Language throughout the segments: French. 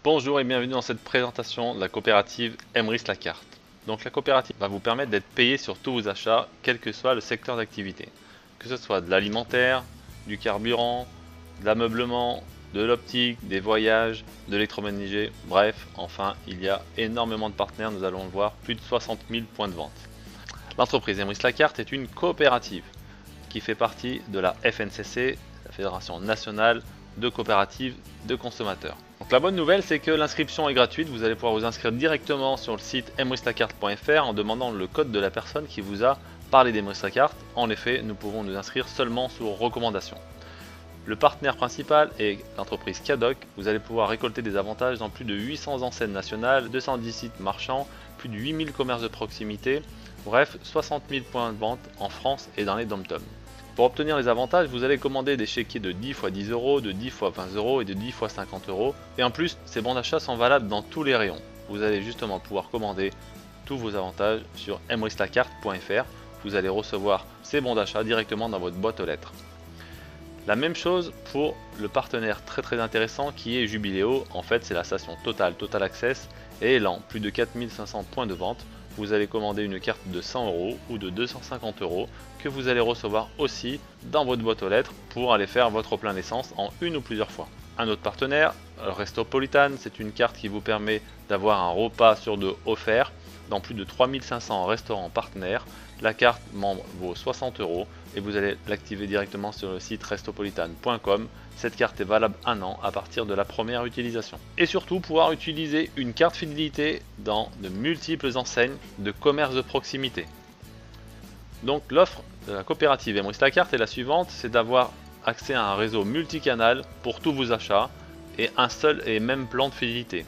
Bonjour et bienvenue dans cette présentation de la coopérative Emrys la carte. Donc la coopérative va vous permettre d'être payé sur tous vos achats, quel que soit le secteur d'activité. Que ce soit de l'alimentaire, du carburant, de l'ameublement, de l'optique, des voyages, de l'électroménager, bref, enfin il y a énormément de partenaires, nous allons le voir, plus de 60 000 points de vente. L'entreprise Emrys la carte est une coopérative qui fait partie de la FNCC, la Fédération Nationale de Coopératives de Consommateurs. Donc la bonne nouvelle, c'est que l'inscription est gratuite, vous allez pouvoir vous inscrire directement sur le site emryslacarte.fr en demandant le code de la personne qui vous a parlé d'Emrys la carte. En effet, nous pouvons nous inscrire seulement sur recommandation. Le partenaire principal est l'entreprise Cadoc. Vous allez pouvoir récolter des avantages dans plus de 800 enseignes nationales, 210 sites marchands, plus de 8000 commerces de proximité, bref 60 000 points de vente en France et dans les dom-toms. Pour obtenir les avantages, vous allez commander des chéquiers de 10 x 10 euros, de 10 x 20 euros et de 10 x 50 euros. Et en plus, ces bons d'achat sont valables dans tous les rayons. Vous allez justement pouvoir commander tous vos avantages sur emryslacarte.fr. Vous allez recevoir ces bons d'achat directement dans votre boîte aux lettres. La même chose pour le partenaire très intéressant qui est Jubiléo. En fait, c'est la station Total Access et Elan, plus de 4500 points de vente. Vous allez commander une carte de 100 euros ou de 250 euros que vous allez recevoir aussi dans votre boîte aux lettres pour aller faire votre plein d'essence en une ou plusieurs fois. Un autre partenaire, Restopolitan, c'est une carte qui vous permet d'avoir un repas sur deux offert dans plus de 3500 restaurants partenaires. La carte membre vaut 60 euros et vous allez l'activer directement sur le site restopolitan.com. Cette carte est valable un an à partir de la première utilisation. Et surtout pouvoir utiliser une carte fidélité dans de multiples enseignes de commerce de proximité. Donc l'offre de la coopérative Emrys la carte est la suivante, c'est d'avoir accès à un réseau multicanal pour tous vos achats et un seul et même plan de fidélité.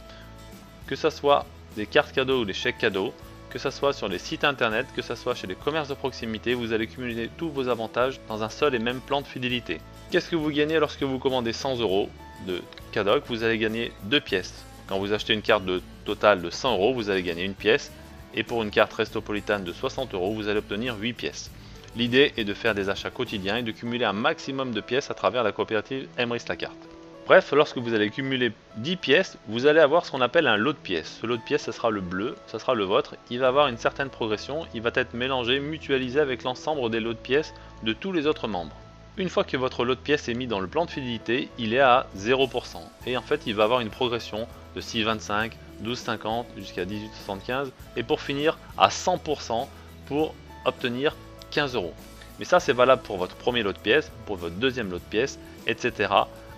Que ce soit des cartes cadeaux ou des chèques cadeaux, que ce soit sur les sites internet, que ce soit chez les commerces de proximité, vous allez cumuler tous vos avantages dans un seul et même plan de fidélité. Qu'est-ce que vous gagnez lorsque vous commandez 100 euros de Cadoc? Vous allez gagner 2 pièces. Quand vous achetez une carte de Total de 100 euros, vous allez gagner une pièce. Et pour une carte Restopolitan de 60 euros, vous allez obtenir 8 pièces. L'idée est de faire des achats quotidiens et de cumuler un maximum de pièces à travers la coopérative Emrys la carte. Bref, lorsque vous allez cumuler 10 pièces, vous allez avoir ce qu'on appelle un lot de pièces. Ce lot de pièces, ce sera le bleu, ce sera le vôtre. Il va avoir une certaine progression, il va être mélangé, mutualisé avec l'ensemble des lots de pièces de tous les autres membres. Une fois que votre lot de pièces est mis dans le plan de fidélité, il est à 0%. Et en fait, il va avoir une progression de 6,25, 12,50 jusqu'à 18,75 et pour finir à 100% pour obtenir 15 euros. Mais ça, c'est valable pour votre premier lot de pièces, pour votre deuxième lot de pièces, etc.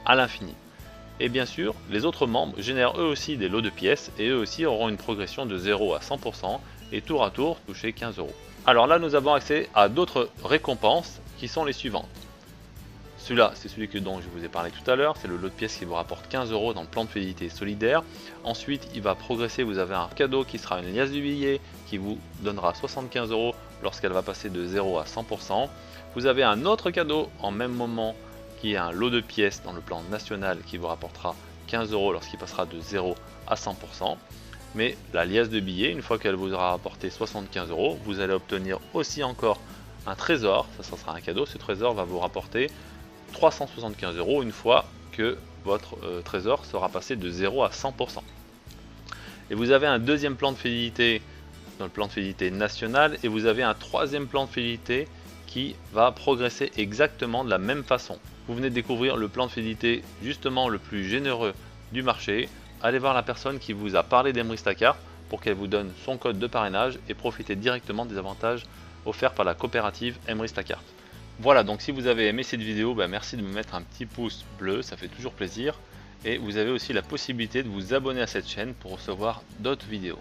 à l'infini. Et bien sûr, les autres membres génèrent eux aussi des lots de pièces et eux aussi auront une progression de 0 à 100% et tour à tour toucher 15 euros. Alors là, nous avons accès à d'autres récompenses qui sont les suivantes. Celui-là, c'est celui dont je vous ai parlé tout à l'heure, c'est le lot de pièces qui vous rapporte 15 euros dans le plan de fidélité solidaire. Ensuite, il va progresser, vous avez un cadeau qui sera une liasse du billet qui vous donnera 75 euros lorsqu'elle va passer de 0 à 100%. Vous avez un autre cadeau en même moment qui est un lot de pièces dans le plan national qui vous rapportera 15 euros lorsqu'il passera de 0 à 100%. Mais la liasse de billets, une fois qu'elle vous aura rapporté 75 euros, vous allez obtenir aussi encore un trésor, ça sera un cadeau, ce trésor va vous rapporter 375 euros une fois que votre trésor sera passé de 0 à 100%. Et vous avez un deuxième plan de fidélité dans le plan de fidélité national et vous avez un troisième plan de fidélité qui va progresser exactement de la même façon. Vous venez de découvrir le plan de fidélité justement le plus généreux du marché. Allez voir la personne qui vous a parlé d'Emrys la carte pour qu'elle vous donne son code de parrainage et profitez directement des avantages offerts par la coopérative Emrys la carte. Voilà, donc si vous avez aimé cette vidéo, merci de me mettre un petit pouce bleu, ça fait toujours plaisir. Et vous avez aussi la possibilité de vous abonner à cette chaîne pour recevoir d'autres vidéos.